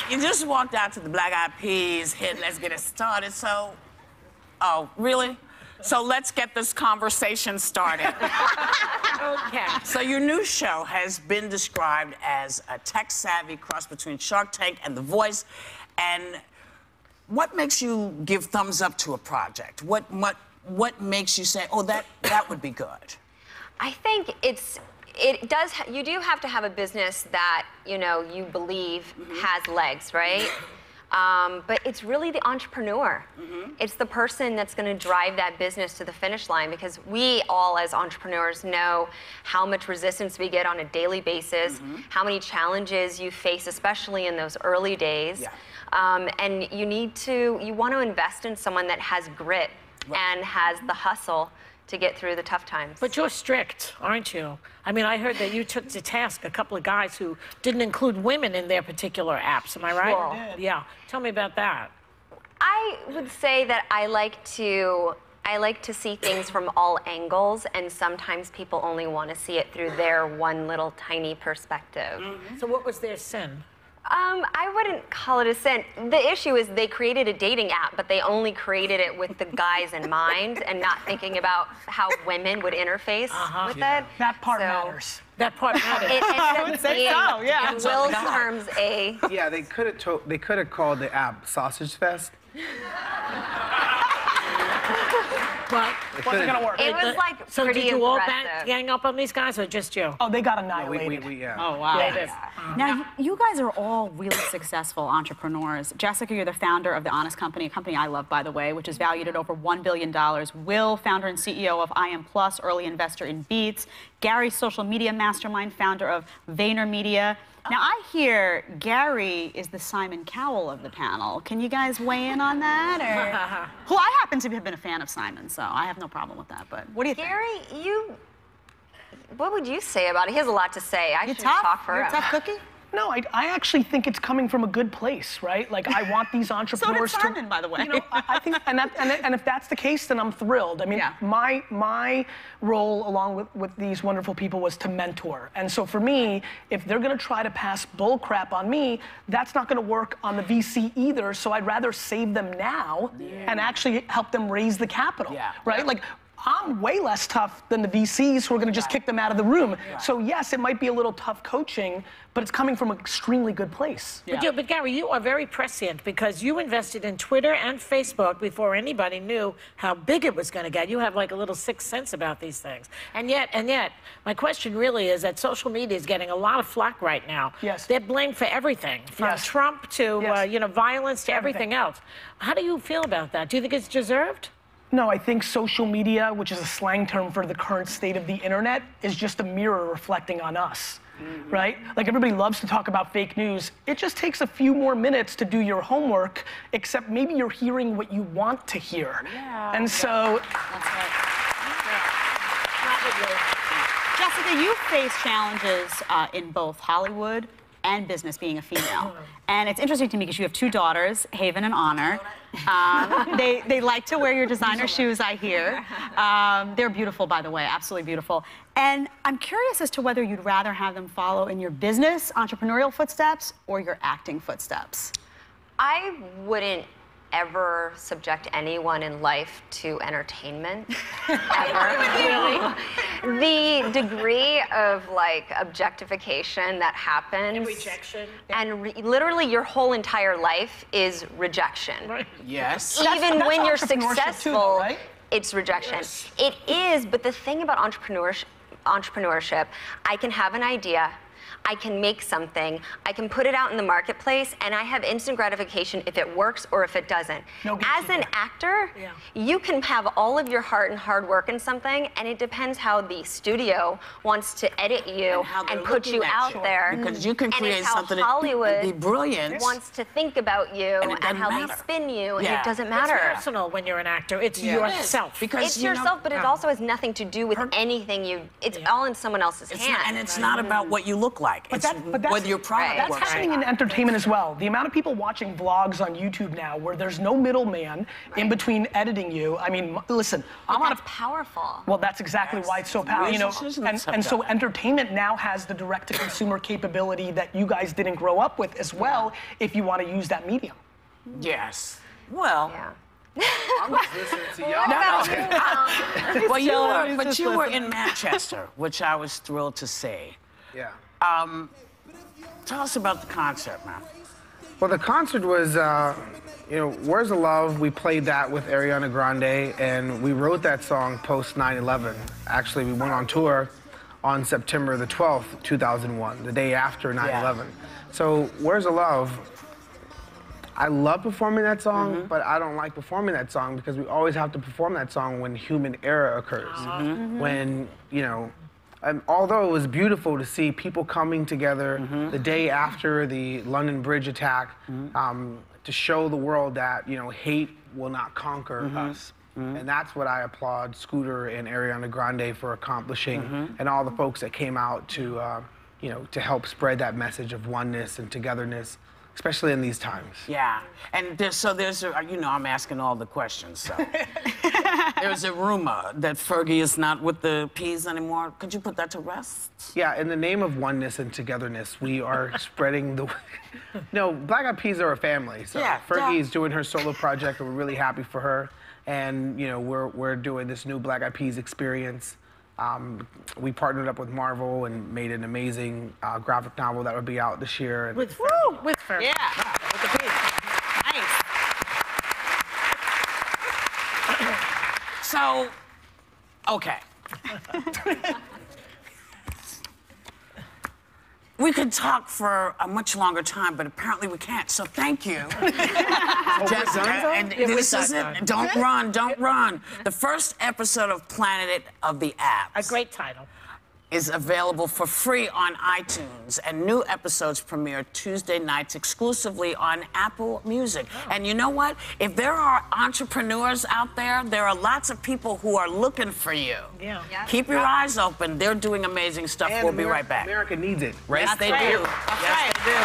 You just walked out to the Black Eyed Peas hit, let's get it started. So, oh, really? So let's get this conversation started. Okay. So your new show has been described as a tech-savvy cross between Shark Tank and The Voice. And what makes you give thumbs up to a project? What makes you say, oh, that would be good? I think you do have to have a business that, you know, you believe has legs, right? But it's really the entrepreneur. It's the person that's going to drive that business to the finish line, because we all as entrepreneurs know how much resistance we get on a daily basis, how many challenges you face, especially in those early days. And you want to invest in someone that has grit and has the hustle to get through the tough times. But you're strict, aren't you? I mean, I heard that you took to task a couple of guys who didn't include women in their particular apps. Am I right? Sure. Did. Yeah. Tell me about that. I would say that I like to see things from all angles, and sometimes people only want to see it through their one little tiny perspective. So what was their sin? I wouldn't call it a sin. The issue is they created a dating app, but they only created it with the guys in mind and not thinking about how women would interface with it. That part matters. That part matters. I would say so, yeah. In Will's terms, Yeah, they could have called the app Sausage Fest. But wasn't gonna work. It was like so pretty did you all impressive. gang up on these guys, or just you? Oh, they got annihilated. Yeah. Oh, wow. Yeah. Now, you guys are all really successful entrepreneurs. Jessica, you're the founder of The Honest Company, a company I love, by the way, which is valued at over $1 billion. Will, founder and CEO of I Am Plus, early investor in Beats. Gary, social media mastermind, founder of Vaynerchuk. Now, I hear Gary is the Simon Cowell of the panel. Can you guys weigh in on that? Or... Well, I happen to have been a fan of Simon, so I have no problem with that. But what do you think? Gary, what would you say about it? He has a lot to say. I should talk for him. You're a tough cookie? No, I actually think it's coming from a good place, right? Like, I want these entrepreneurs so did Simon, by the way. You know, I think, and if that's the case, then I'm thrilled. I mean, my role along with these wonderful people was to mentor. And so for me, if they're gonna try to pass bull crap on me, that's not gonna work on the VC either. So I'd rather save them now and actually help them raise the capital, right? Like, I'm way less tough than the VCs who are going to just kick them out of the room. So yes, it might be a little tough coaching, but it's coming from an extremely good place. But Gary, you are very prescient, because you invested in Twitter and Facebook before anybody knew how big it was going to get. You have like a little sixth sense about these things. And yet, my question really is that social media is getting a lot of flack right now. Yes. They're blamed for everything, from Trump to violence to everything else. How do you feel about that? Do you think it's deserved? No, I think social media, which is a slang term for the current state of the internet, is just a mirror reflecting on us, right? Like, everybody loves to talk about fake news. It just takes a few more minutes to do your homework, except maybe you're hearing what you want to hear. And so... That's right. Jessica, you face challenges in both Hollywood and business, being a female. And it's interesting to me because you have two daughters, Haven and Honor. They like to wear your designer shoes, I hear. They're beautiful, by the way, absolutely beautiful. And I'm curious as to whether you'd rather have them follow in your business, entrepreneurial footsteps, or your acting footsteps. I wouldn't ever subject anyone in life to entertainment, ever. Really? The degree of, like, objectification that happens. And rejection. And literally your whole entire life is rejection. Right. Yes. Even that's when you're entrepreneurship successful, too, though, right? it's rejection. It is, but the thing about entrepreneurship, I can have an idea, I can make something, I can put it out in the marketplace, and I have instant gratification if it works or if it doesn't. As an actor, you can have all of your heart and hard work in something, and it depends how the studio wants to edit you and put you out there. Because you can create something Hollywood that be brilliant. wants to think about you and how they spin you, and it doesn't matter. It's personal when you're an actor. It's yourself. Because it's yourself, but it also has nothing to do with anything you. It's all in someone else's hands. And it's not about what you look look like. But It's that's, whether your product that's works. happening in entertainment as well. The amount of people watching vlogs on YouTube now where there's no middleman in between editing you. I mean, listen, I'm on That's powerful. Well, that's exactly why it's so powerful. You know, and so entertainment now has the direct-to-consumer capability that you guys didn't grow up with as well, if you want to use that medium. Yes. Well. Yeah. I'm just listening to y'all. Well, you were in Manchester, which I was thrilled to see. Yeah. Tell us about the concert, man. Well, the concert was, you know, Where's the Love? We played that with Ariana Grande, and we wrote that song post 9/11. Actually, we went on tour on September the 12th, 2001, the day after 9/11. So, Where's the Love? I love performing that song, but I don't like performing that song because we always have to perform that song when human error occurs. When, you know, although it was beautiful to see people coming together the day after the London Bridge attack to show the world that, you know, hate will not conquer us. And that's what I applaud Scooter and Ariana Grande for accomplishing, and all the folks that came out to, you know, to help spread that message of oneness and togetherness, especially in these times. Yeah, and there's you know, I'm asking all the questions, so. There's a rumor that Fergie is not with the Peas anymore. Could you put that to rest? Yeah, in the name of oneness and togetherness, we are spreading the... No, Black Eyed Peas are a family, so Yeah, Fergie is doing her solo project, and we're really happy for her. And, you know, we're doing this new Black Eyed Peas experience. We partnered up with Marvel and made an amazing graphic novel that will be out this year. And With Fergie. Yeah. With the Peas. Nice. So, okay. We could talk for a much longer time, but apparently we can't. So thank you, Jessica. And this is it. Don't run, don't run. The first episode of Planet of the Apps. A great title. Is available for free on iTunes, and new episodes premiere Tuesday nights exclusively on Apple Music. And you know what? If there are entrepreneurs out there, there are lots of people who are looking for you. Yeah. Keep your eyes open. They're doing amazing stuff. And we'll be right back. America needs it. Yes, they do. That's right. Yes, they do.